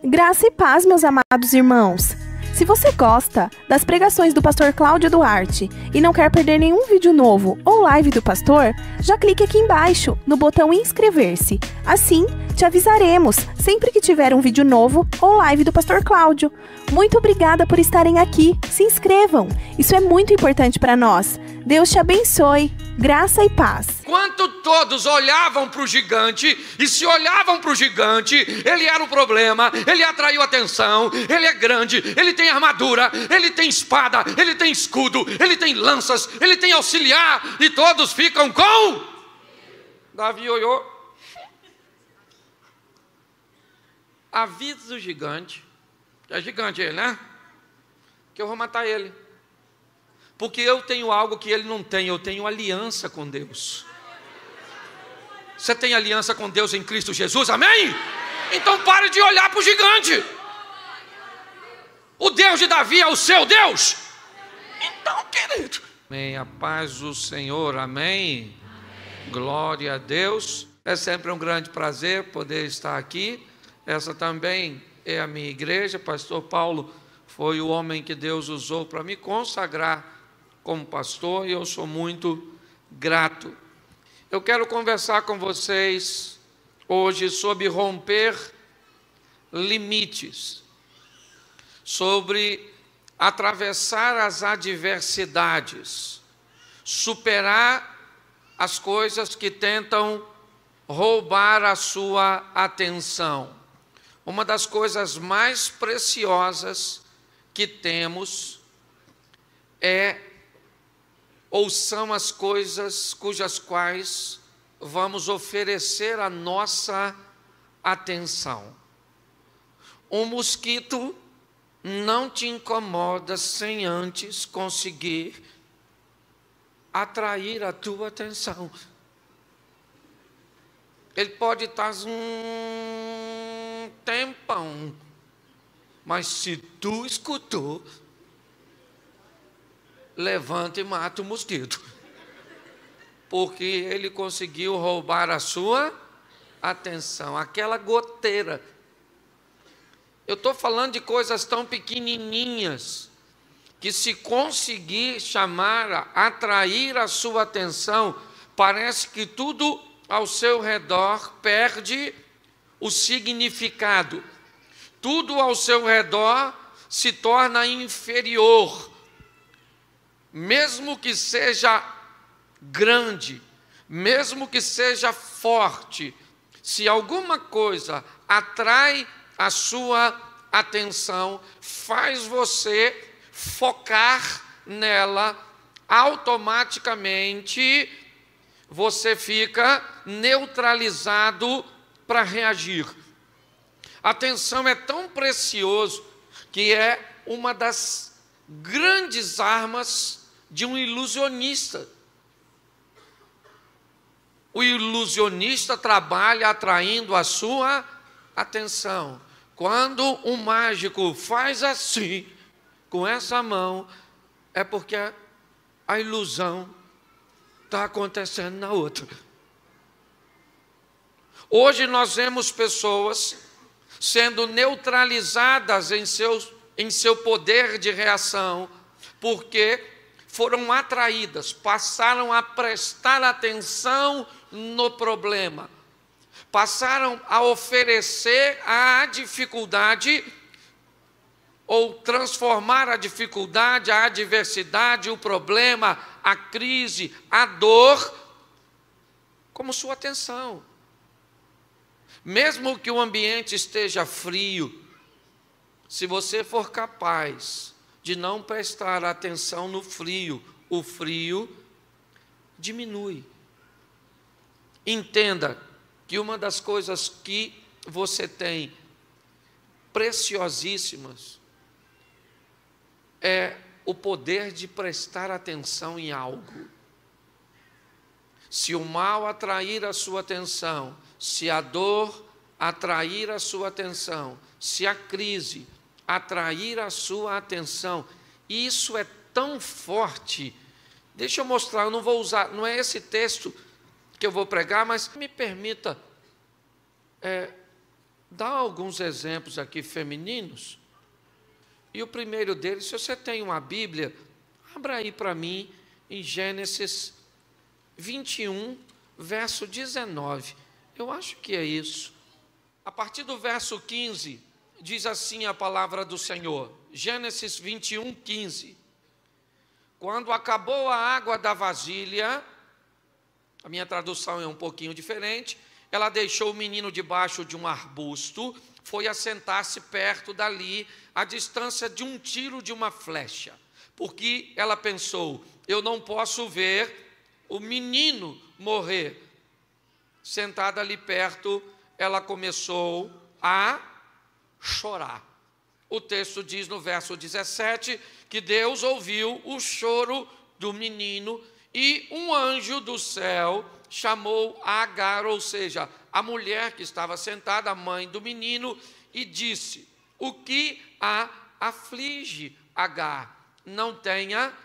Graça e paz, meus amados irmãos. Se você gosta das pregações do pastor Cláudio Duarte e não quer perder nenhum vídeo novo ou live do pastor, já clique aqui embaixo no botão inscrever-se. Assim, te avisaremos sempre que tiver um vídeo novo ou live do pastor Cláudio. Muito obrigada por estarem aqui. Se inscrevam. Isso é muito importante para nós. Deus te abençoe. Graça e paz. Enquanto todos olhavam para o gigante, e se olhavam para o gigante, ele era o problema, ele atraiu atenção, ele é grande, ele tem armadura, ele tem espada, ele tem escudo, ele tem lanças, ele tem auxiliar, e todos ficam com... Davi olhou. Avisa o gigante, que é gigante ele, né? Que eu vou matar ele. Porque eu tenho algo que ele não tem, eu tenho aliança com Deus. Você tem aliança com Deus em Cristo Jesus, amém? Então pare de olhar para o gigante. O Deus de Davi é o seu Deus. Então, querido, amém, a paz do Senhor, amém? Glória a Deus. É sempre um grande prazer poder estar aqui. Essa também é a minha igreja. Pastor Paulo foi o homem que Deus usou para me consagrar como pastor, e eu sou muito grato. Eu quero conversar com vocês hoje sobre romper limites, sobre atravessar as adversidades, superar as coisas que tentam roubar a sua atenção. Uma das coisas mais preciosas que temos são as coisas cujas quais vamos oferecer a nossa atenção. Um mosquito não te incomoda sem antes conseguir atrair a tua atenção. Ele pode estar um tempão, mas se tu escutou, levanta e mata o mosquito, porque ele conseguiu roubar a sua atenção, aquela goteira. Eu estou falando de coisas tão pequenininhas, que se conseguir atrair a sua atenção, parece que tudo ao seu redor perde o significado, tudo ao seu redor se torna inferior. Mesmo que seja grande, mesmo que seja forte, se alguma coisa atrai a sua atenção, faz você focar nela, automaticamente você fica neutralizado para reagir. A atenção é tão precioso que é uma das grandes armas de um ilusionista. O ilusionista trabalha atraindo a sua atenção. Quando um mágico faz assim, com essa mão, é porque a ilusão está acontecendo na outra. Hoje nós vemos pessoas sendo neutralizadas em seu poder de reação, porque foram atraídas, passaram a prestar atenção no problema, passaram a oferecer a dificuldade, ou transformar a dificuldade, a adversidade, o problema, a crise, a dor, como sua atenção. Mesmo que o ambiente esteja frio, se você for capaz de não prestar atenção no frio, o frio diminui. Entenda que uma das coisas que você tem preciosíssimas é o poder de prestar atenção em algo. Se o mal atrair a sua atenção, se a dor atrair a sua atenção, se a crise atrair a sua atenção, isso é tão forte. Deixa eu mostrar, eu não vou usar, não é esse texto que eu vou pregar, mas me permita dar alguns exemplos aqui femininos. E o primeiro deles, se você tem uma Bíblia, abra aí para mim em Gênesis 21, verso 19. Eu acho que é isso. A partir do verso 15, diz assim a palavra do Senhor. Gênesis 21, 15. Quando acabou a água da vasilha, a minha tradução é um pouquinho diferente, ela deixou o menino debaixo de um arbusto, foi assentar-se perto dali, a distância de um tiro de uma flecha, porque ela pensou, eu não posso ver o menino morrer. Sentada ali perto, ela começou a chorar. O texto diz no verso 17 que Deus ouviu o choro do menino e um anjo do céu chamou Agar, ou seja, a mulher que estava sentada, a mãe do menino, e disse: o que a aflige, Agar? Não tenha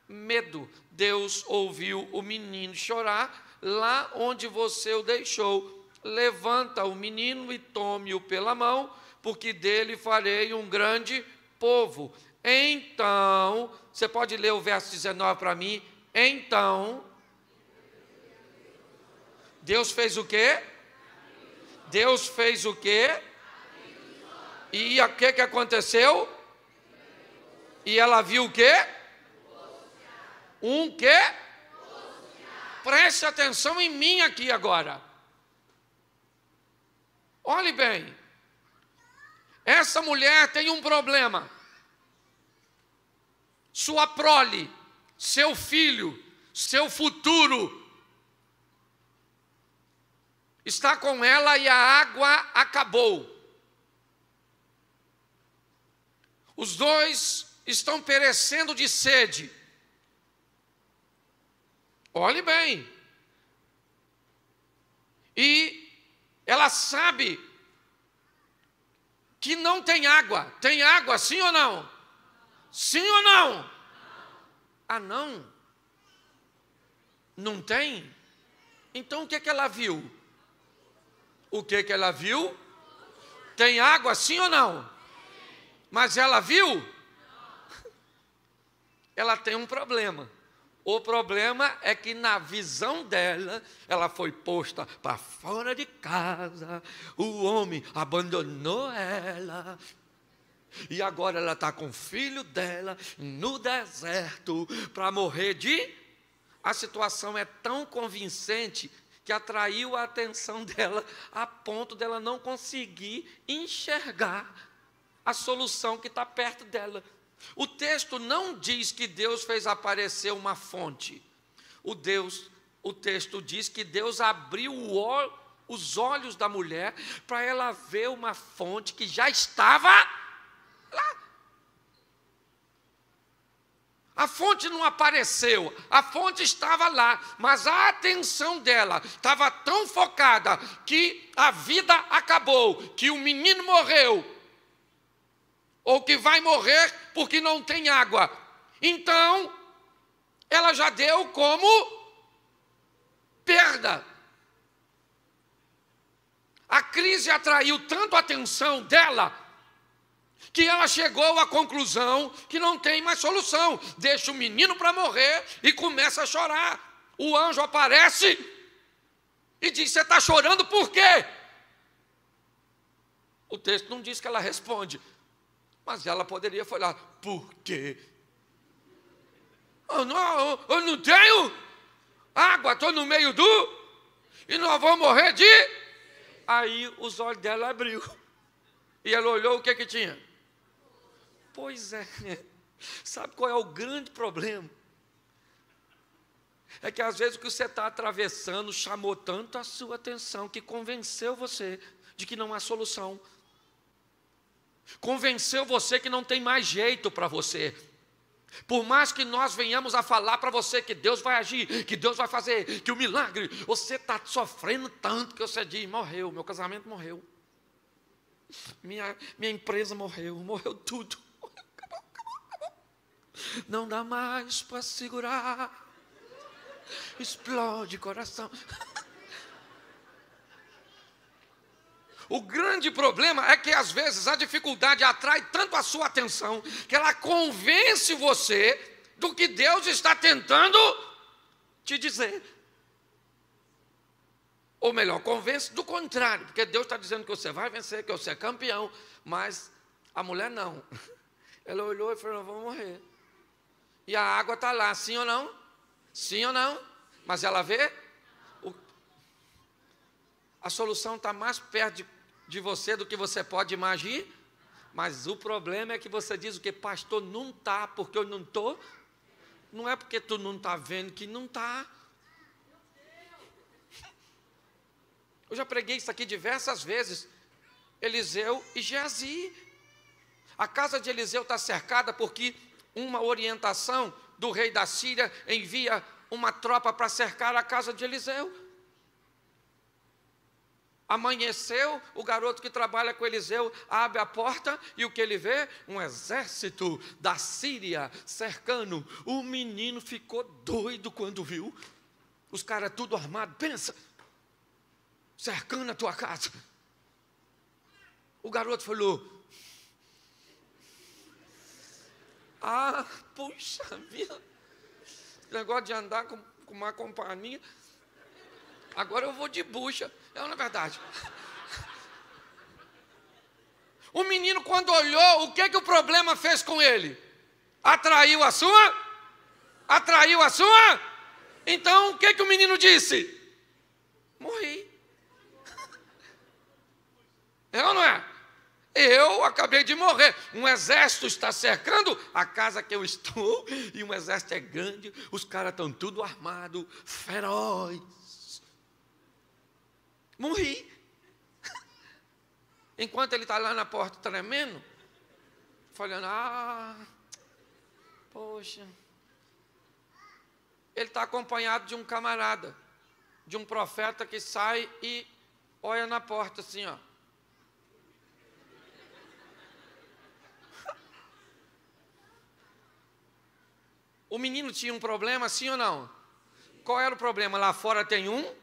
medo. Deus ouviu o menino chorar lá onde você o deixou. Levanta o menino e tome-o pela mão, porque dele farei um grande povo. Então, você pode ler o verso 19 para mim? Então, Deus fez o quê? Deus fez o quê? E o que aconteceu? E ela viu o quê? Um quê? Preste atenção em mim aqui agora. Olhe bem. Essa mulher tem um problema. Sua prole, seu filho, seu futuro está com ela e a água acabou. Os dois estão perecendo de sede. Olhe bem. E ela sabe que não tem água. Tem água, sim ou não? Sim ou não? Ah, não? Não tem? Então o que ela viu? O que ela viu? Tem água, sim ou não? Mas ela viu? Ela tem um problema. O problema é que na visão dela, ela foi posta para fora de casa, o homem abandonou ela, e agora ela está com o filho dela no deserto para morrer de... A situação é tão convincente que atraiu a atenção dela a ponto dela não conseguir enxergar a solução que está perto dela. O texto não diz que Deus fez aparecer uma fonte. O texto diz que Deus abriu os olhos da mulher para ela ver uma fonte que já estava lá. A fonte não apareceu, a fonte estava lá, mas a atenção dela estava tão focada que a vida acabou, que o menino morreu, ou que vai morrer porque não tem água. Então, ela já deu como perda. A crise atraiu tanto a atenção dela, que ela chegou à conclusão que não tem mais solução. Deixa o menino para morrer e começa a chorar. O anjo aparece e diz: você está chorando por quê? O texto não diz que ela responde, mas ela poderia falar: por quê? Eu não tenho água, estou no meio do... e nós vamos morrer de... Aí os olhos dela abriu. E ela olhou, o que que tinha? Pois é. Sabe qual é o grande problema? É que às vezes o que você está atravessando chamou tanto a sua atenção que convenceu você de que não há solução. Convenceu você que não tem mais jeito para você. Por mais que nós venhamos a falar para você que Deus vai agir, que Deus vai fazer, que o milagre, você está sofrendo tanto que você diz: morreu, meu casamento morreu, minha empresa morreu tudo, acabou. Não dá mais para segurar, explode coração. O grande problema é que às vezes a dificuldade atrai tanto a sua atenção que ela convence você do que Deus está tentando te dizer. Ou melhor, convence do contrário, porque Deus está dizendo que você vai vencer, que você é campeão, mas a mulher não. Ela olhou e falou, eu vou morrer. E a água está lá, sim ou não? Sim ou não? Mas ela vê, a solução está mais perto de você do que você pode imaginar, mas o problema é que você diz o que? Pastor, não está, porque eu não estou. Não é porque tu não está vendo que não está. Eu já preguei isso aqui diversas vezes. Eliseu e Geazi. A casa de Eliseu está cercada porque uma orientação do rei da Síria envia uma tropa para cercar a casa de Eliseu. Amanheceu, o garoto que trabalha com Eliseu abre a porta e o que ele vê? Um exército da Síria cercando. O menino ficou doido quando viu. Os caras tudo armados, pensa, cercando a tua casa. O garoto falou, puxa vida, negócio de andar com uma companhia, agora eu vou de bucha. É na verdade. O menino, quando olhou, o que o problema fez com ele? Atraiu a sua? Atraiu a sua? Então, o que o menino disse? Morri. É ou não é? Eu acabei de morrer. Um exército está cercando a casa que eu estou, e um exército é grande, os caras estão tudo armados, feroz. Morri. Enquanto ele está lá na porta tremendo, falando, poxa. Ele está acompanhado de um camarada, de um profeta que sai e olha na porta assim, ó. O menino tinha um problema, sim ou não? Qual era o problema? Lá fora tem um?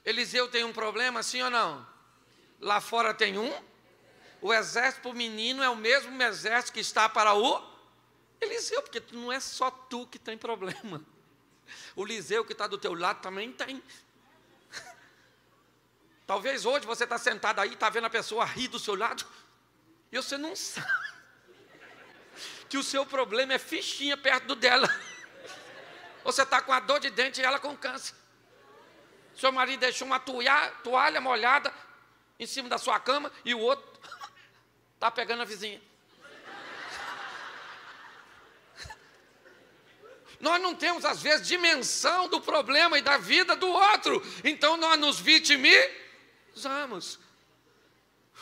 Eliseu tem um problema, sim ou não? Lá fora tem um? O exército para o menino é o mesmo exército que está para o Eliseu, porque não é só tu que tem problema. O Eliseu que está do teu lado também tem. Talvez hoje você está sentado aí, está vendo a pessoa rir do seu lado, e você não sabe que o seu problema é fichinha perto do dela. Você está com a dor de dente e ela com câncer. Seu marido deixou uma toalha molhada em cima da sua cama e o outro está pegando a vizinha. Nós não temos, às vezes, dimensão do problema e da vida do outro. Então, nós nos vitimizamos.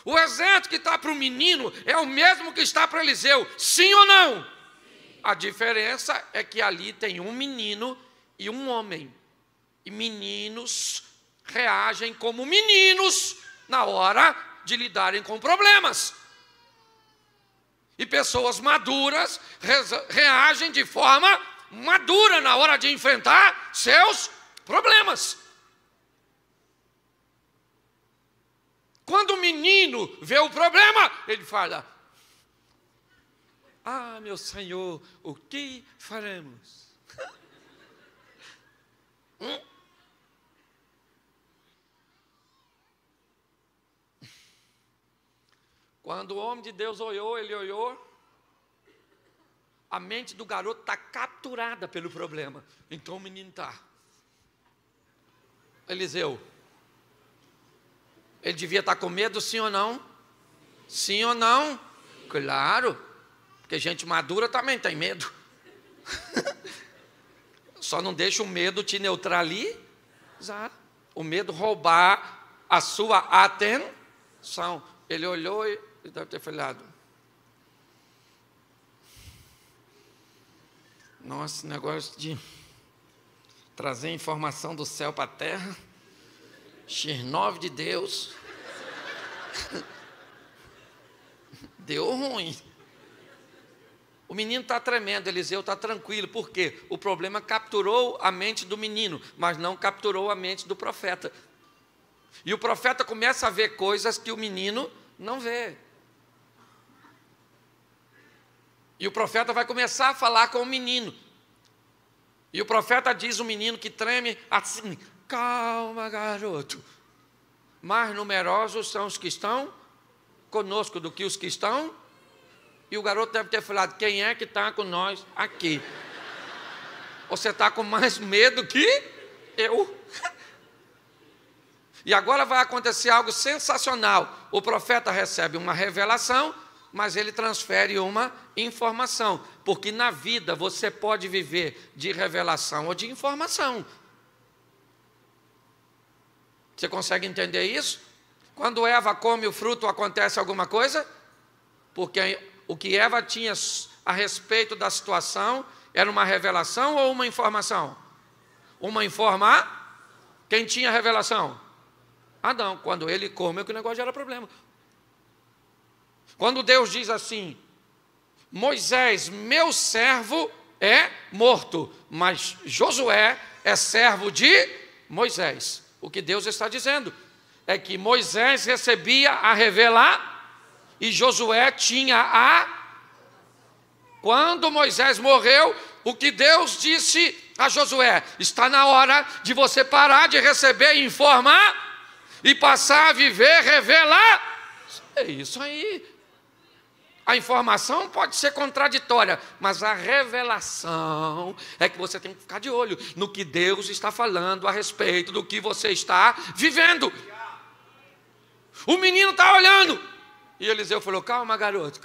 O exército que está para o menino é o mesmo que está para Eliseu. Sim ou não? Sim. A diferença é que ali tem um menino e um homem. E meninos reagem como meninos na hora de lidarem com problemas. E pessoas maduras reagem de forma madura na hora de enfrentar seus problemas. Quando o menino vê o problema, ele fala, meu Senhor, o que faremos? Quando o homem de Deus olhou, ele olhou, a mente do garoto está capturada pelo problema. Então o menino está. Eliseu, ele devia estar com medo, sim ou não? Sim ou não? Claro, porque gente madura também tem medo. Só não deixa o medo te neutralizar. O medo roubar a sua atenção. Ele olhou e deve ter falado, nossa, negócio de trazer informação do céu para a terra, X9 de Deus, deu ruim. O menino está tremendo, Eliseu está tranquilo, por quê? O problema capturou a mente do menino, mas não capturou a mente do profeta. E o profeta começa a ver coisas que o menino não vê. E o profeta vai começar a falar com o menino. E o profeta diz ao menino que treme assim: calma, garoto. Mais numerosos são os que estão conosco do que os que estão. E o garoto deve ter falado: quem é que está com nós aqui? Você está com mais medo que eu? E agora vai acontecer algo sensacional. O profeta recebe uma revelação, mas ele transfere uma informação. Porque na vida você pode viver de revelação ou de informação. Você consegue entender isso? Quando Eva come o fruto, acontece alguma coisa? Porque o que Eva tinha a respeito da situação era uma revelação ou uma informação? Uma informar? Quem tinha revelação? Adão. Quando ele come, que o negócio já era problema. Quando Deus diz assim: Moisés, meu servo, é morto, mas Josué é servo de Moisés. O que Deus está dizendo é que Moisés recebia a revelar e Josué tinha a... Quando Moisés morreu, o que Deus disse a Josué: está na hora de você parar de receber e informar e passar a viver, revelar. É isso aí. A informação pode ser contraditória, mas a revelação é que você tem que ficar de olho no que Deus está falando a respeito do que você está vivendo. O menino está olhando. E Eliseu falou: calma, garoto.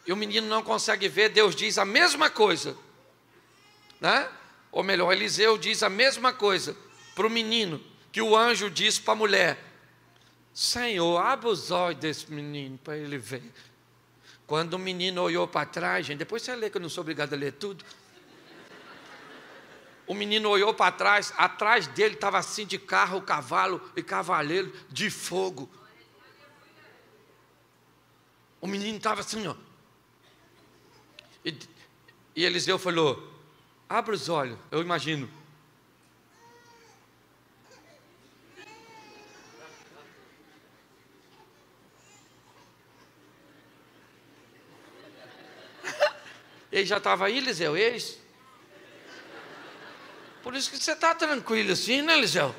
E o menino não consegue ver. Deus diz a mesma coisa, né? Ou melhor, Eliseu diz a mesma coisa para o menino que o anjo diz para a mulher: Senhor, abre os olhos desse menino para ele ver. Quando o menino olhou para trás, gente, depois você lê, que eu não sou obrigado a ler tudo. O menino olhou para trás, atrás dele estava assim de carro, cavalo e cavaleiro de fogo. O menino estava assim, ó. E Eliseu falou: abre os olhos. Eu imagino. Ele já estava aí, Eliseu, eles? Por isso que você está tranquilo assim, né, Eliseu?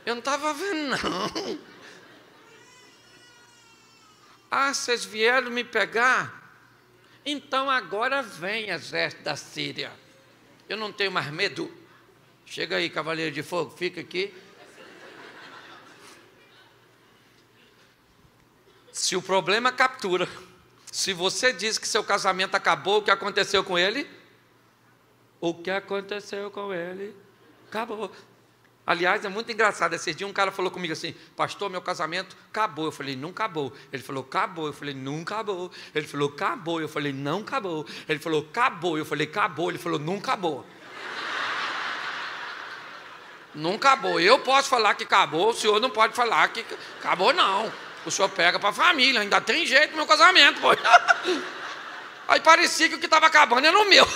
Eu não estava vendo, não. Ah, vocês vieram me pegar? Então agora vem, exército da Síria. Eu não tenho mais medo. Chega aí, cavaleiro de fogo, fica aqui. Se o problema captura, se você diz que seu casamento acabou, o que aconteceu com ele? O que aconteceu com ele? Acabou. Aliás, é muito engraçado. Esse dia um cara falou comigo assim: pastor, meu casamento acabou. Eu falei: não acabou. Ele falou: acabou. Eu falei: não acabou. Ele falou: acabou. Eu falei: não acabou. Ele falou: acabou. Eu falei: acabou. Ele falou: não acabou. Não acabou. Eu posso falar que acabou, o senhor não pode falar que acabou, não. O senhor pega para a família, ainda tem jeito no meu casamento, pô. Aí parecia que o que estava acabando era o meu.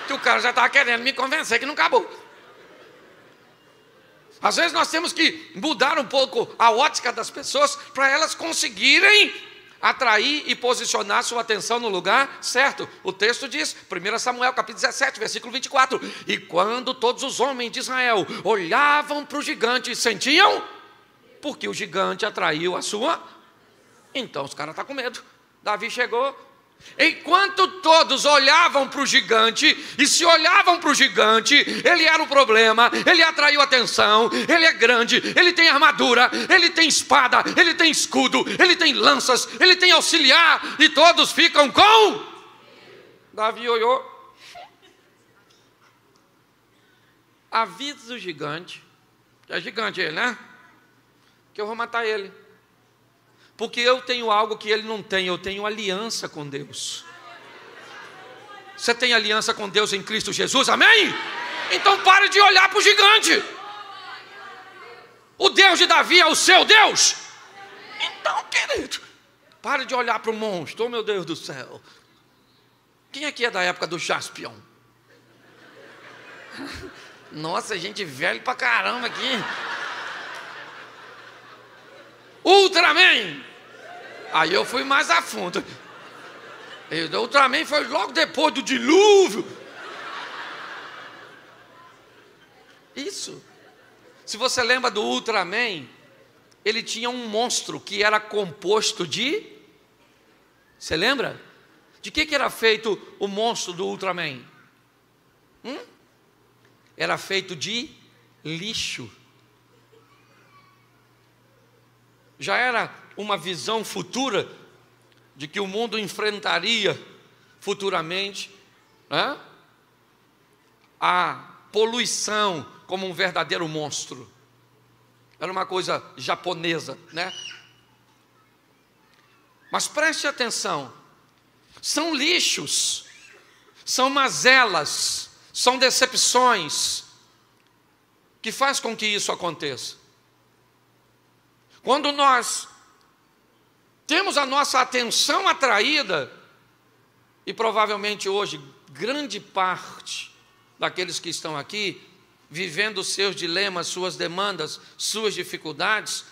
Que o cara já estava querendo me convencer que não acabou. Às vezes nós temos que mudar um pouco a ótica das pessoas para elas conseguirem atrair e posicionar sua atenção no lugar certo. O texto diz, 1 Samuel capítulo 17, versículo 24: e quando todos os homens de Israel olhavam para o gigante, sentiam, porque o gigante atraiu a sua... Então os caras estão com medo. Davi chegou. Enquanto todos olhavam para o gigante, e se olhavam para o gigante, ele era o problema, ele atraiu atenção, ele é grande, ele tem armadura, ele tem espada, ele tem escudo, ele tem lanças, ele tem auxiliar, e todos ficam com... Davi olhou. Avisa o gigante, é gigante ele, né? Que eu vou matar ele. Porque eu tenho algo que ele não tem, eu tenho aliança com Deus. Você tem aliança com Deus em Cristo Jesus, amém? Então pare de olhar para o gigante. O Deus de Davi é o seu Deus. Então, querido, pare de olhar para o monstro, oh meu Deus do céu. Quem aqui é da época do Jaspion? Nossa, gente velho pra caramba aqui. Ultraman. Aí eu fui mais a fundo. O Ultraman foi logo depois do dilúvio. Isso. Se você lembra do Ultraman, ele tinha um monstro que era composto de... Você lembra? De que era feito o monstro do Ultraman? Era feito de lixo. Já era uma visão futura de que o mundo enfrentaria futuramente, né, a poluição como um verdadeiro monstro. Era uma coisa japonesa, né? Mas preste atenção, são lixos, são mazelas, são decepções que faz com que isso aconteça. Quando nós temos a nossa atenção atraída, e provavelmente hoje grande parte daqueles que estão aqui, vivendo seus dilemas, suas demandas, suas dificuldades,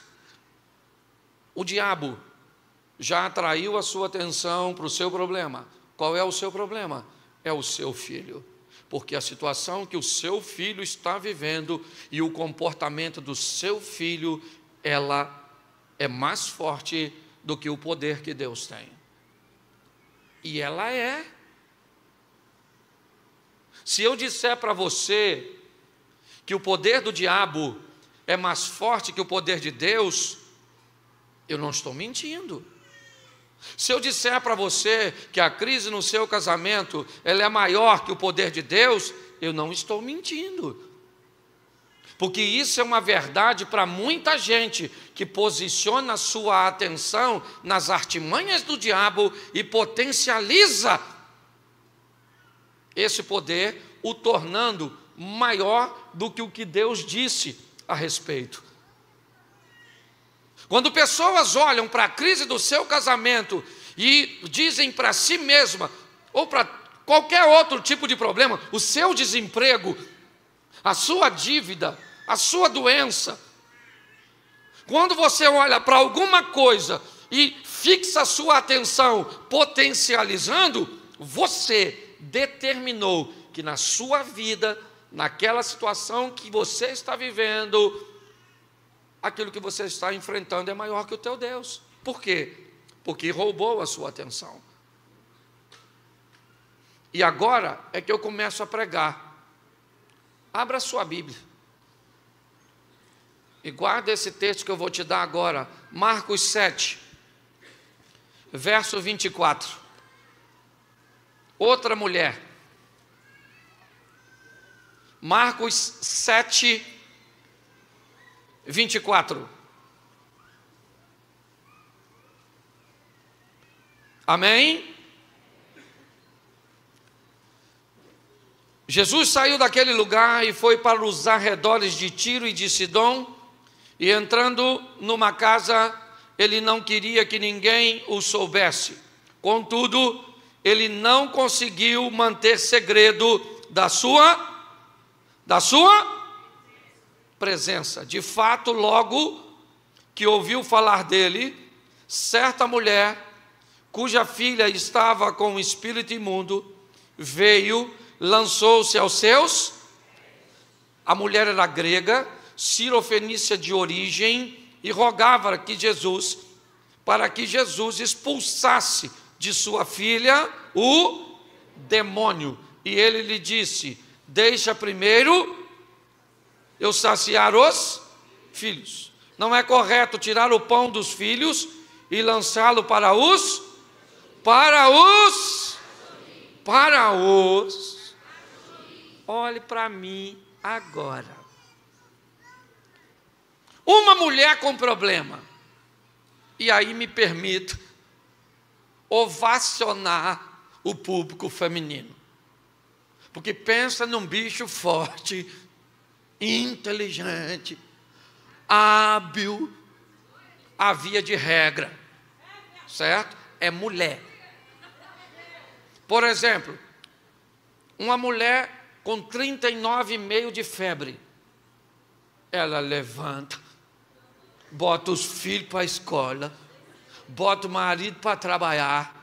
o diabo já atraiu a sua atenção para o seu problema. Qual é o seu problema? É o seu filho. Porque a situação que o seu filho está vivendo e o comportamento do seu filho, ela é mais forte do que o poder que Deus tem. E ela é. Se eu disser para você que o poder do diabo é mais forte que o poder de Deus, eu não estou mentindo. Se eu disser para você que a crise no seu casamento ela é maior que o poder de Deus, eu não estou mentindo. Porque isso é uma verdade para muita gente que posiciona a sua atenção nas artimanhas do diabo e potencializa esse poder, o tornando maior do que o que Deus disse a respeito. Quando pessoas olham para a crise do seu casamento e dizem para si mesma, ou para qualquer outro tipo de problema, o seu desemprego, a sua dívida, a sua doença, quando você olha para alguma coisa e fixa a sua atenção potencializando, você determinou que na sua vida, naquela situação que você está vivendo, aquilo que você está enfrentando é maior que o teu Deus. Por quê? Porque roubou a sua atenção. E agora é que eu começo a pregar. Abra a sua Bíblia. E guarda esse texto que eu vou te dar agora. Marcos 7, verso 24. Outra mulher. Marcos 7, 24. Amém? Jesus saiu daquele lugar e foi para os arredores de Tiro e de Sidom, e entrando numa casa, ele não queria que ninguém o soubesse. Contudo, ele não conseguiu manter segredo da sua presença. De fato, logo que ouviu falar dele, certa mulher, cuja filha estava com um espírito imundo, veio, lançou-se aos seus. A mulher era grega, cirofenícia de origem, e rogava para que Jesus expulsasse de sua filha o demônio. E ele lhe disse: deixa primeiro eu saciar os filhos. Não é correto tirar o pão dos filhos e lançá-lo para os. Olhe para mim agora. Uma mulher com problema. E aí me permito ovacionar o público feminino. Porque pensa num bicho forte, inteligente, hábil, a via de regra, certo? É mulher. Por exemplo, uma mulher com 39,5 de febre. Ela levanta, bota os filhos para a escola, bota o marido para trabalhar,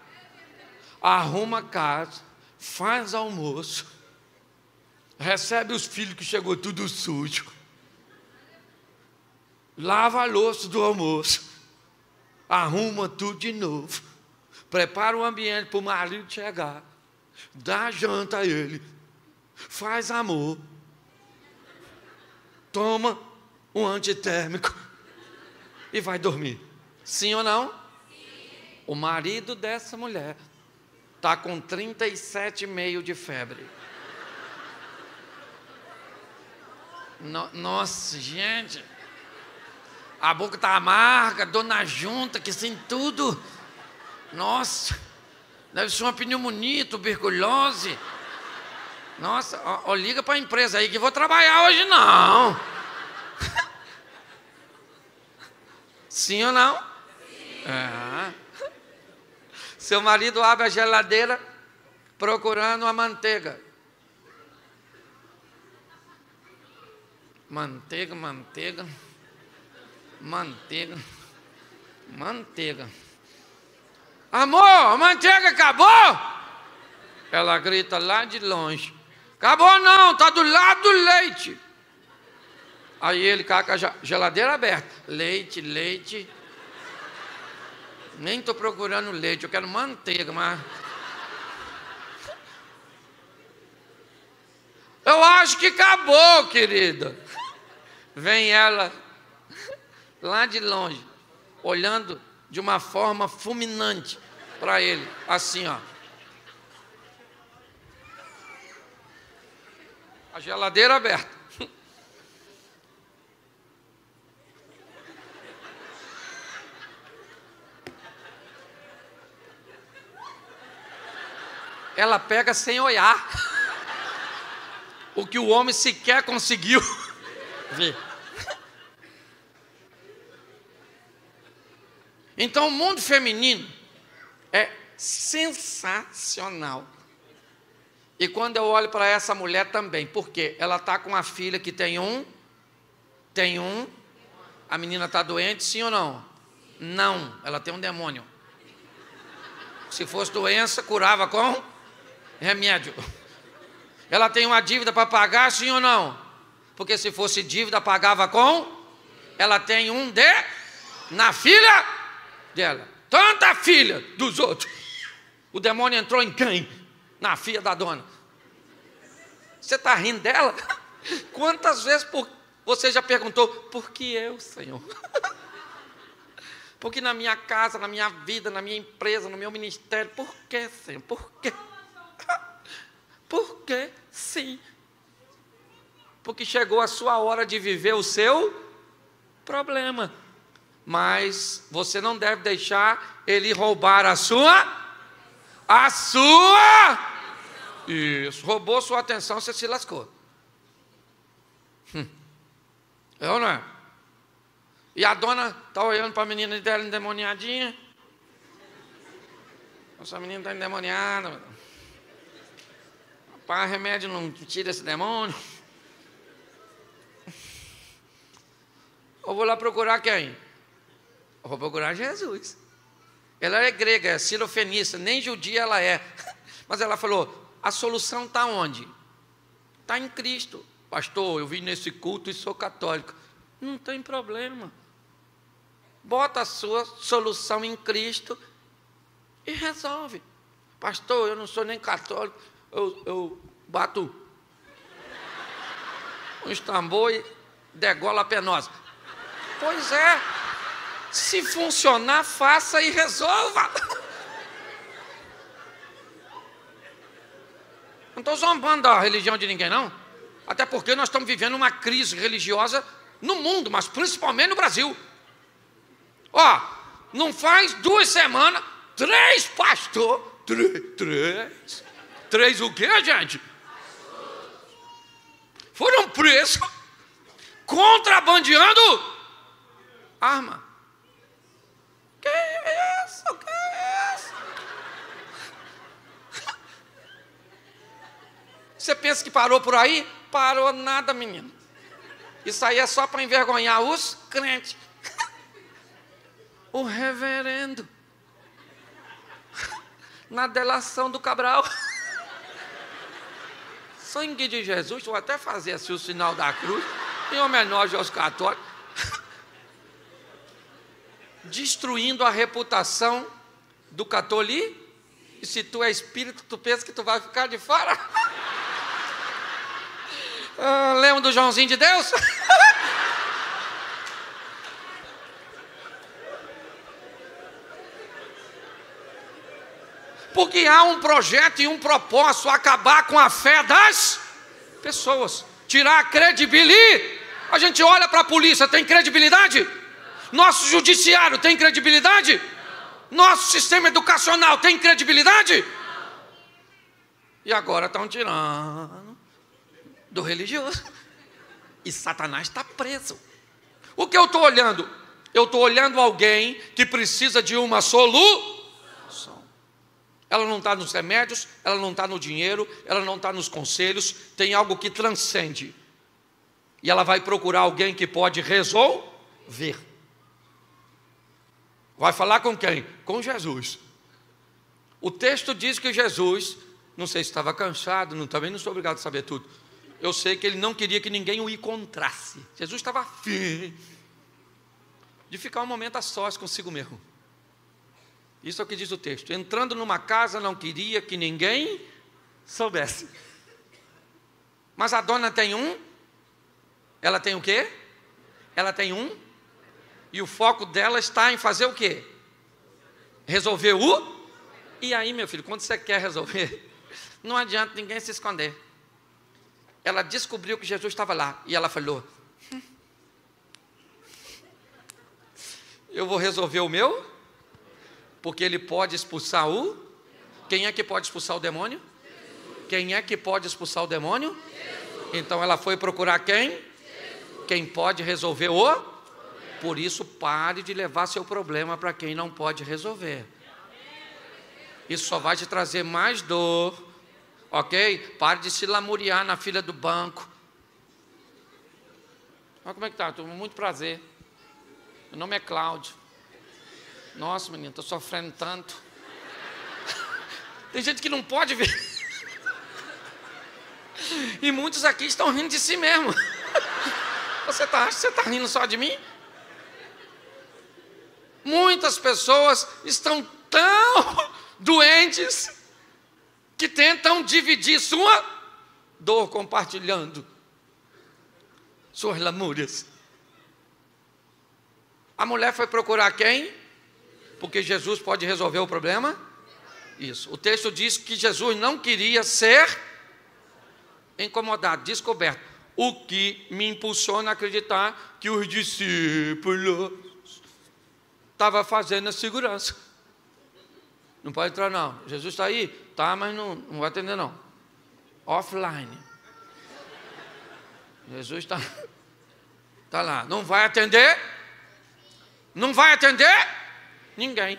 arruma a casa, faz almoço, recebe os filhos que chegou tudo sujo, lava a louça do almoço, arruma tudo de novo, prepara o ambiente para o marido chegar, dá janta a ele, faz amor, toma um antitérmico e vai dormir. Sim ou não? Sim. O marido dessa mulher está com 37,5 de febre. Nossa, gente, a boca está amarga, dor na junta, que sem tudo. Nossa, deve ser uma pneumonia, tuberculose. Nossa, liga para a empresa aí que vou trabalhar hoje não. Sim ou não? Sim. É. Seu marido abre a geladeira procurando a manteiga. Manteiga, manteiga, manteiga, manteiga. Amor, a manteiga acabou? Ela grita lá de longe. Acabou não, está do lado do leite. Aí ele cá com a geladeira aberta. Leite, leite. Nem estou procurando leite, eu quero manteiga, mas... Eu acho que acabou, querida. Vem ela lá de longe, olhando de uma forma fulminante para ele, assim, ó. A geladeira aberta. Ela pega sem olhar. O que o homem sequer conseguiu ver. Então o mundo feminino é sensacional. E quando eu olho para essa mulher também, porque ela está com uma filha que tem um, a menina está doente, sim ou não? Não, ela tem um demônio. Se fosse doença, curava com remédio. Ela tem uma dívida para pagar, sim ou não? Porque se fosse dívida, pagava com... Ela tem um na filha dela. Tanta filha dos outros. O demônio entrou em quem? Na filha da dona. Você está rindo dela? Quantas vezes você já perguntou, por que eu, Senhor? Porque na minha casa, na minha vida, na minha empresa, no meu ministério, por que, Senhor? Por quê? Por que sim? Porque chegou a sua hora de viver o seu problema. Mas você não deve deixar ele roubar a sua... Isso, roubou sua atenção, você se lascou. É ou não é? E a dona está olhando para a menina dela endemoniadinha. Essa menina está endemoniada. Rapaz, remédio não tira esse demônio. Eu vou lá procurar quem? Eu vou procurar Jesus. Ela é grega, é sirofenista, nem judia ela é. Mas ela falou, a solução está onde? Está em Cristo. Pastor, eu vim nesse culto e sou católico. Não tem problema. Bota a sua solução em Cristo e resolve. Pastor, eu não sou nem católico, eu bato um tambor e degolo a penosa. Pois é, se funcionar, faça e resolva. Não estou zombando da religião de ninguém, não. Até porque nós estamos vivendo uma crise religiosa no mundo, mas principalmente no Brasil. Ó, não faz 2 semanas, 3 pastores, 3 o quê, gente? Foram presos, contrabandeando arma. Que isso? Que isso? Você pensa que parou por aí? Parou nada, menino. Isso aí é só para envergonhar os crentes. O reverendo, na delação do Cabral, sangue de Jesus, vou até fazer assim o sinal da cruz, em homenagem aos católicos, destruindo a reputação do catolicismo. E se tu é espírito, tu pensa que tu vai ficar de fora? Lembra do Joãozinho de Deus? Porque há um projeto e um propósito: acabar com a fé das pessoas, tirar a credibilidade. A gente olha para a polícia, tem credibilidade? Nosso judiciário tem credibilidade? Nosso sistema educacional tem credibilidade? E agora estão tirando do religioso. E Satanás está preso. O que eu estou olhando? Eu estou olhando alguém que precisa de uma solução. Ela não está nos remédios, ela não está no dinheiro, ela não está nos conselhos, tem algo que transcende. E ela vai procurar alguém que pode resolver. Vai falar com quem? Com Jesus. O texto diz que Jesus, não sei se estava cansado, também não sou obrigado a saber tudo. Eu sei que ele não queria que ninguém o encontrasse. Jesus estava afim de ficar um momento a sós consigo mesmo. Isso é o que diz o texto. Entrando numa casa, não queria que ninguém soubesse. Mas a dona tem ela tem o quê? Ela tem e o foco dela está em fazer o quê? Resolver E aí, meu filho, quando você quer resolver, não adianta ninguém se esconder. Ela descobriu que Jesus estava lá e ela falou: eu vou resolver o meu, porque ele pode expulsar Quem é que pode expulsar o demônio? Quem é que pode expulsar o demônio? Então ela foi procurar quem? Quem pode resolver Por isso, pare de levar seu problema para quem não pode resolver. Isso só vai te trazer mais dor, ok? Pare de se lamuriar na fila do banco. Olha como é que está, muito prazer. Meu nome é Cláudio. Nossa, menino, estou sofrendo tanto. Tem gente que não pode ver. E muitos aqui estão rindo de si mesmo. Você está rindo só de mim? Muitas pessoas estão tão doentes que tentam dividir sua dor compartilhando suas lamúrias. A mulher foi procurar quem? Porque Jesus pode resolver o problema? Isso. O texto diz que Jesus não queria ser incomodado, descoberto. O que me impulsiona a acreditar que os discípulos estavam fazendo a segurança. Não pode entrar não. Jesus está aí? Tá, mas não vai atender não. Offline. Jesus está lá. Não vai atender? Não vai atender? Ninguém.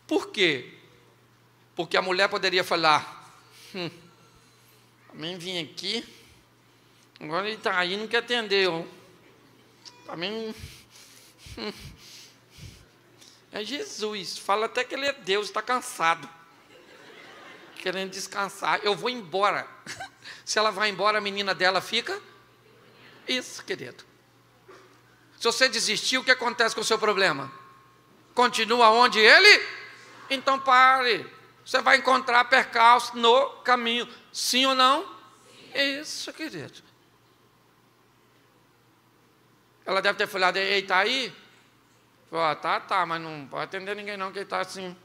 Por quê? Porque a mulher poderia falar: também vim aqui, agora ele está aí, não quer atender. Também é Jesus, fala até que ele é Deus, está cansado, querendo descansar. Eu vou embora. Se ela vai embora, a menina dela fica. Isso, querido. Se você desistir, o que acontece com o seu problema? Continua onde ele? Então pare. Você vai encontrar percalço no caminho. Sim ou não? Sim. Isso, querido. Ela deve ter falado: ei, está aí? Falou: tá, mas não pode atender ninguém não, que ele está assim.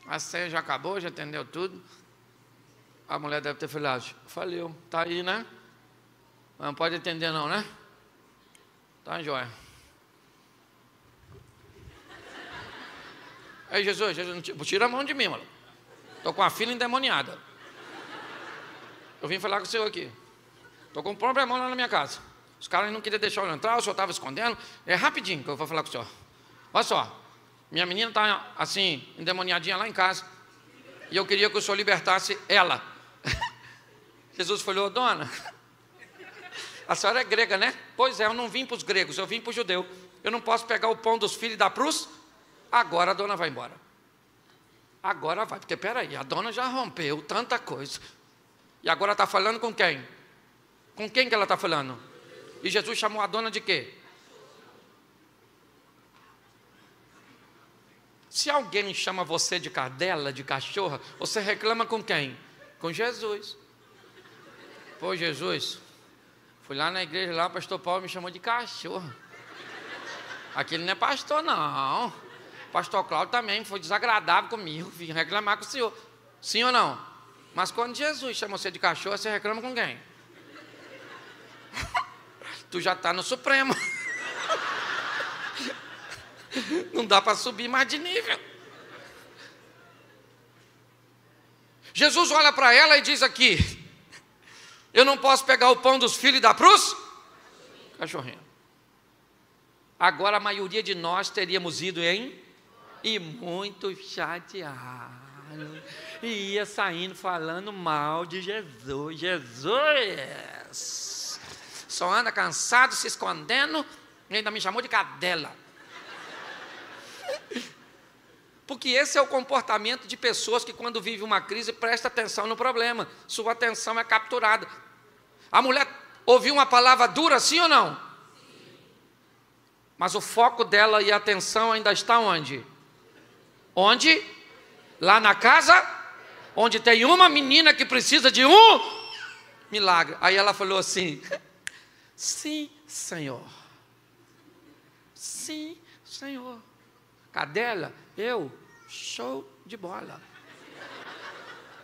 A ceia já acabou, já atendeu tudo. A mulher deve ter falado: falhou, está aí, né? Mas não pode atender não, né? Tá, joia. Aí Jesus, tira a mão de mim, mano. Estou com a filha endemoniada. Eu vim falar com o senhor aqui. Estou com um problemão lá na minha casa. Os caras não queriam deixar eu entrar, o senhor estava escondendo. É rapidinho que eu vou falar com o senhor. Olha só, minha menina está assim, endemoniadinha lá em casa. E eu queria que o senhor libertasse ela. Jesus falou: dona, a senhora é grega, né? Pois é, eu não vim para os gregos, eu vim para o judeu. Eu não posso pegar o pão dos filhos e dar para os... Agora a dona vai embora. Agora vai, porque peraí, a dona já rompeu tanta coisa. E agora está falando com quem? Com quem que ela está falando? E Jesus chamou a dona de quê? Se alguém chama você de cadela, de cachorra, você reclama com quem? Com Jesus. Pô, Jesus, fui lá na igreja, lá o pastor Paulo me chamou de cachorro. Aquele não é pastor, não. O pastor Cláudio também foi desagradável comigo, vim reclamar com o senhor. Sim ou não? Mas quando Jesus chama você de cachorro, você reclama com quem? Tu já está no Supremo. Não dá para subir mais de nível. Jesus olha para ela e diz aqui: eu não posso pegar o pão dos filhos e dar para os cachorrinhos. Agora a maioria de nós teríamos ido e muito chateado, e ia saindo falando mal de Jesus. Jesus só anda cansado, se escondendo, e ainda me chamou de cadela. Porque esse é o comportamento de pessoas que, quando vive uma crise, presta atenção no problema. Sua atenção é capturada. A mulher ouviu uma palavra dura, sim ou não? Mas o foco dela e a atenção ainda está onde? Onde? Lá na casa, onde tem uma menina que precisa de um milagre. Aí ela falou assim: sim, Senhor. Sim, Senhor. Cadela, eu, show de bola.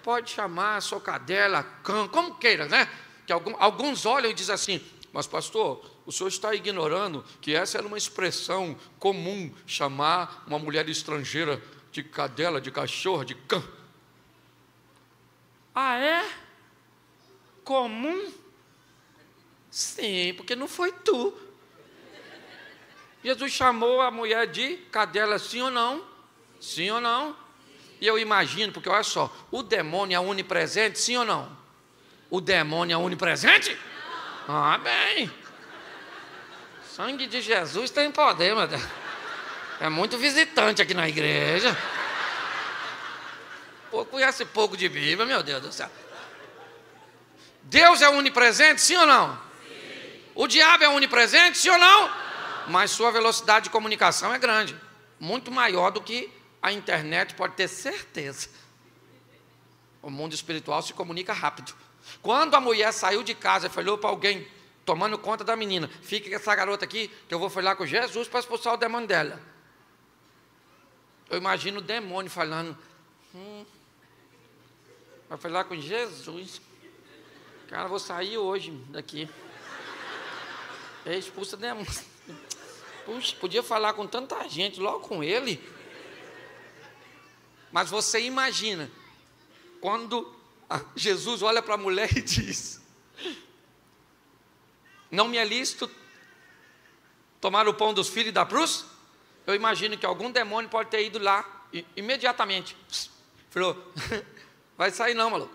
Pode chamar, sou cadela, cão, como queira, né? Que alguns olham e dizem assim: mas pastor, o senhor está ignorando que essa era uma expressão comum, chamar uma mulher estrangeira de cadela, de cachorro, de cão. Ah, é? Comum? Sim, porque não foi tu. Jesus chamou a mulher de cadela, sim ou não? Sim ou não? E eu imagino, porque olha só, o demônio é onipresente, sim ou não? O demônio é onipresente? Não. Ah, bem. Sangue de Jesus tem poder, meu Deus. É muito visitante aqui na igreja. Pô, conhece pouco de Bíblia, meu Deus do céu. Deus é onipresente, sim ou não? Sim. O diabo é onipresente, sim ou não? Não. Mas sua velocidade de comunicação é grande. Muito maior do que a internet, pode ter certeza. O mundo espiritual se comunica rápido. Quando a mulher saiu de casa e falou para alguém tomando conta da menina: fica com essa garota aqui, que eu vou falar com Jesus para expulsar o demônio dela. Eu imagino o demônio falando: vai falar com Jesus. Cara, eu vou sair hoje daqui. Expulsa o demônio. Puxa, podia falar com tanta gente, logo com ele. Mas você imagina, quando Jesus olha para a mulher e diz: não me é lícito tomar o pão dos filhos e dar para os... Eu imagino que algum demônio pode ter ido lá imediatamente. Falou: vai sair não, maluco.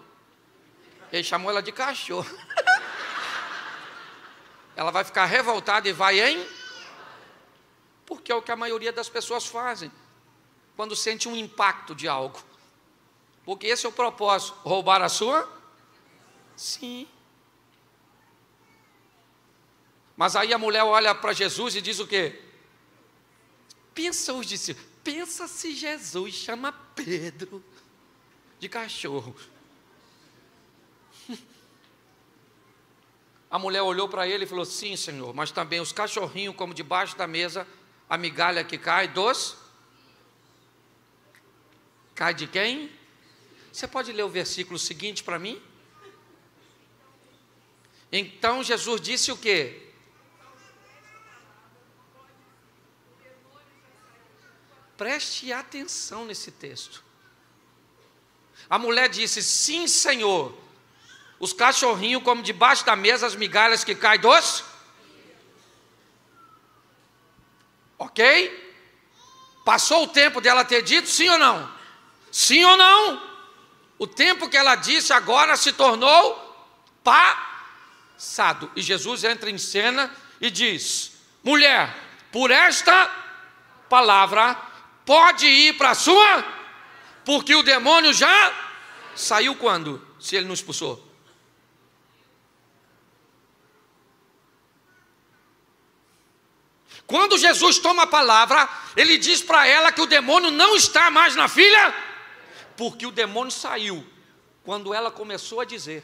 Ele chamou ela de cachorro. Ela vai ficar revoltada e vai porque é o que a maioria das pessoas fazem quando sente um impacto de algo. Porque esse é o propósito: roubar a sua? Sim. Mas aí a mulher olha para Jesus e diz o quê? Pensa os discípulos. Pensa se Jesus chama Pedro de cachorro. A mulher olhou para ele e falou: sim, Senhor, mas também os cachorrinhos como debaixo da mesa a migalha que cai dos... Cai de quem? Você pode ler o versículo seguinte para mim? Então Jesus disse o quê? Preste atenção nesse texto. A mulher disse: sim, Senhor, os cachorrinhos comem debaixo da mesa as migalhas que caem dos... Ok? Passou o tempo dela ter dito sim ou não? Sim ou não? O tempo que ela disse agora se tornou passado. E Jesus entra em cena e diz: mulher, por esta palavra, pode ir para a sua, porque o demônio já saiu quando? Se ele não expulsou. Quando Jesus toma a palavra, ele diz para ela que o demônio não está mais na filha, porque o demônio saiu quando ela começou a dizer: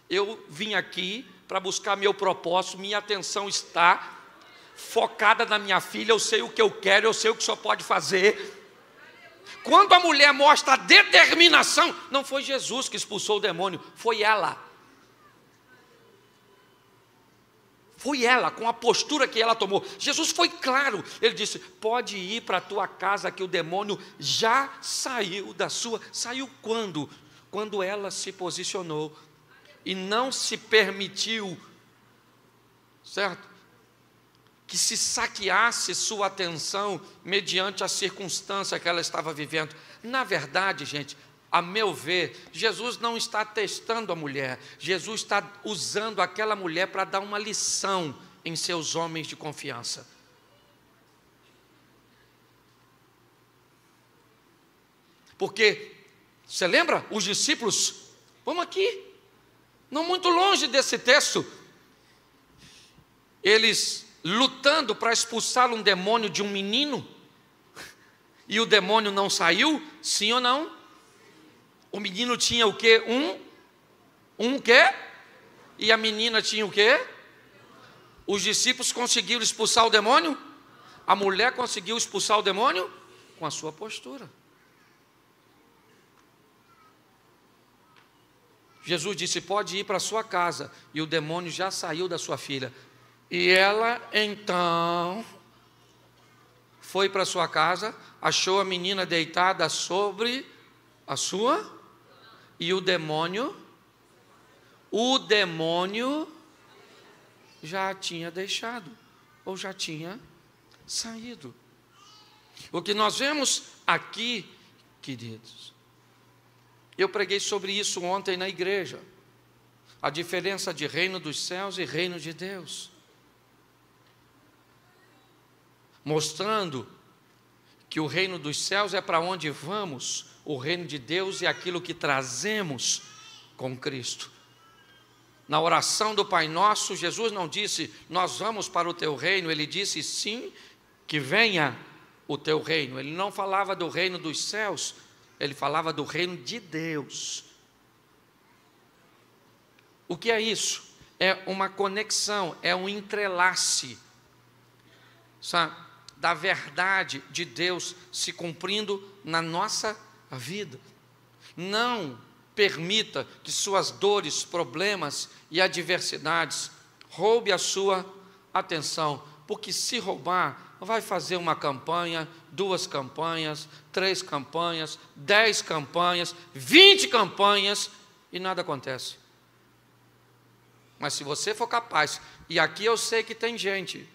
eu vim aqui para buscar meu propósito, minha atenção está focada na minha filha, eu sei o que eu quero, eu sei o que o senhor pode fazer. Quando a mulher mostra a determinação, não foi Jesus que expulsou o demônio, foi ela. Foi ela, com a postura que ela tomou. Jesus foi claro, ele disse: pode ir para a tua casa, que o demônio já saiu da sua. Saiu quando? Quando ela se posicionou e não se permitiu, certo? Que se saqueasse sua atenção mediante a circunstância que ela estava vivendo. Na verdade, gente, a meu ver, Jesus não está testando a mulher, Jesus está usando aquela mulher para dar uma lição em seus homens de confiança. Porque, você lembra? Os discípulos, vamos aqui, não muito longe desse texto, eles lutando para expulsar um demônio de um menino, e o demônio não saiu, sim ou não? O menino tinha o quê? Um quê? E a menina tinha o quê? Os discípulos conseguiram expulsar o demônio? A mulher conseguiu expulsar o demônio? Com a sua postura. Jesus disse: pode ir para a sua casa, e o demônio já saiu da sua filha. E ela então foi para sua casa, achou a menina deitada sobre a sua, e o demônio já tinha deixado, ou já tinha saído. O que nós vemos aqui, queridos, eu preguei sobre isso ontem na igreja, a diferença de reino dos céus e reino de Deus, mostrando que o reino dos céus é para onde vamos, o reino de Deus é aquilo que trazemos com Cristo. Na oração do Pai Nosso, Jesus não disse: nós vamos para o teu reino, ele disse: sim, que venha o teu reino. Ele não falava do reino dos céus, ele falava do reino de Deus. O que é isso? É uma conexão, é um entrelace, sabe, da verdade de Deus se cumprindo na nossa vida. Não permita que suas dores, problemas e adversidades roube a sua atenção, porque se roubar, vai fazer uma campanha, 2 campanhas, 3 campanhas, 10 campanhas, 20 campanhas e nada acontece. Mas se você for capaz, e aqui eu sei que tem gente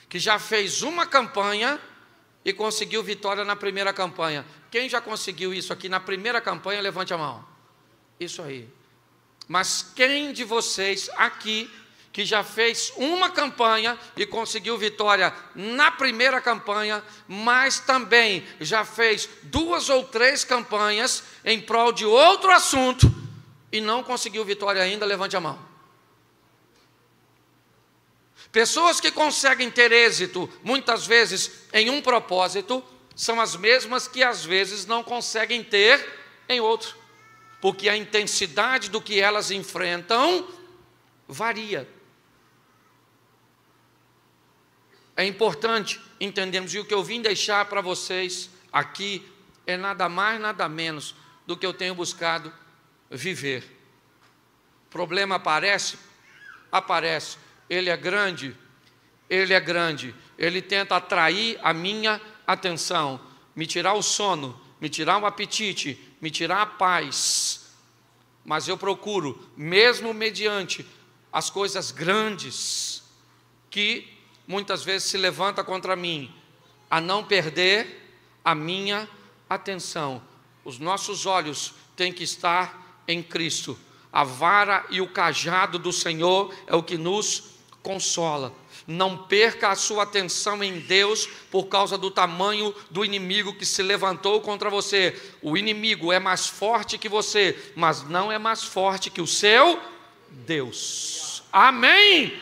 que já fez uma campanha e conseguiu vitória na primeira campanha. Quem já conseguiu isso aqui na primeira campanha, levante a mão. Isso aí. Mas quem de vocês aqui que já fez uma campanha e conseguiu vitória na primeira campanha, mas também já fez 2 ou 3 campanhas em prol de outro assunto e não conseguiu vitória ainda, levante a mão. Pessoas que conseguem ter êxito, muitas vezes, em um propósito, são as mesmas que às vezes não conseguem ter em outro, porque a intensidade do que elas enfrentam varia. É importante entendermos, e o que eu vim deixar para vocês aqui é nada mais, nada menos do que eu tenho buscado viver. O problema aparece, ele é grande, ele tenta atrair a minha atenção, me tirar o sono, me tirar o apetite, me tirar a paz, mas eu procuro, mesmo mediante as coisas grandes que muitas vezes se levanta contra mim, a não perder a minha atenção. Os nossos olhos têm que estar em Cristo, A vara e o cajado do Senhor é o que nos consola. Não perca a sua atenção em Deus por causa do tamanho do inimigo que se levantou contra você. O inimigo é mais forte que você, mas não é mais forte que o seu Deus. Amém?